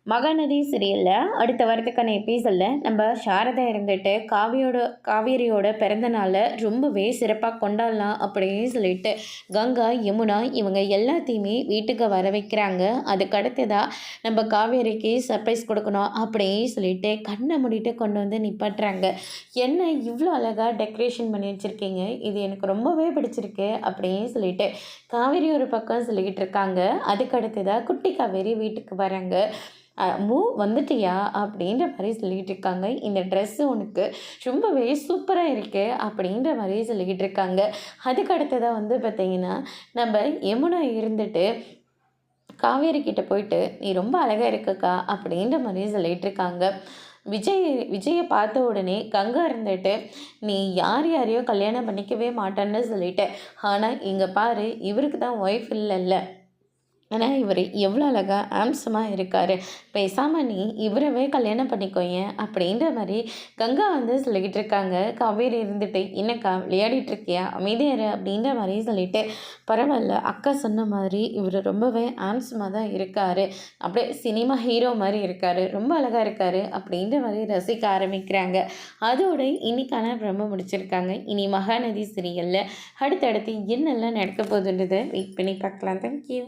மகாநதி சீரியலில் அடுத்த வாரத்துக்கான எபிசோடில் நம்ம சாரதா இருந்துட்டு காவேரியோட பிறந்த நாளை ரொம்பவே சிறப்பாக கொண்டாடலாம் அப்படின்னு சொல்லிட்டு கங்கா யமுனா இவங்க எல்லாத்தையுமே வீட்டுக்கு வர வைக்கிறாங்க. அதுக்கடுத்ததாக நம்ம காவேரிக்கு சர்ப்ரைஸ் கொடுக்கணும் அப்படின்னு சொல்லிட்டு கண்ணை மூடிட்டு கொண்டு வந்து நிப்பாட்டுறாங்க. என்ன இவ்வளோ அழகாக டெக்கரேஷன் பண்ணி வச்சுருக்கீங்க, இது எனக்கு ரொம்பவே பிடிச்சிருக்கு அப்படின்னு சொல்லிட்டு காவேரி ஒரு பக்கம் சொல்லிக்கிட்டு இருக்காங்க. அதுக்கடுத்ததாக குட்டி காவேரி வீட்டுக்கு வராங்க. வந்துட்டியா அப்படின்ற மாதிரி சொல்லிகிட்டு இருக்காங்க. இந்த ட்ரெஸ்ஸு உனக்கு ரொம்பவே சூப்பராக இருக்கு அப்படின்ற மாதிரி சொல்லிக்கிட்டு இருக்காங்க. அதுக்கு அடுத்ததாக வந்து பார்த்திங்கன்னா நம்ம யமுனா இருந்துட்டு காவேரி கிட்ட போயிட்டு நீ ரொம்ப அழகாக இருக்கக்கா அப்படின்ற மாதிரி சொல்லிகிட்டு இருக்காங்க. விஜயை பார்த்த உடனே கங்கா இருந்துட்டு நீ யாரையோ கல்யாணம் பண்ணிக்கவே மாட்டான்னு சொல்லிட்டு, ஆனால் இங்கே பாரு இவருக்கு தான் ஒய்ஃப் இல்லைல்ல, ஆனால் இவர் எவ்வளோ அழகாக ஆம்சமாக இருக்கார், பேசாமல் நீ இவரவே கல்யாணம் பண்ணிக்கோங்க அப்படின்ற மாதிரி கங்கா வந்து சொல்லிக்கிட்டு இருக்காங்க. காவேரி இருந்துட்டு என்னக்கா விளையாடிட்டுருக்கியா, அமைதியாரு அப்படின்ற மாதிரி சொல்லிட்டு, பரவாயில்ல அக்கா சொன்ன மாதிரி இவர் ரொம்பவே ஆம்சமாக தான் இருக்கார், அப்படியே சினிமா ஹீரோ மாதிரி இருக்கார், ரொம்ப அழகாக இருக்கார் அப்படின்ற மாதிரி ரசிக்க ஆரம்பிக்கிறாங்க. அதோடு இன்னைக்கான பிரம்ம முடிச்சிருக்காங்க. இனி மகாநதி சீரியலில் அடுத்தடுத்து என்னெல்லாம் நடக்க போகுதுன்றதை வெயிட் பண்ணி பார்க்கலாம். தேங்க்யூ.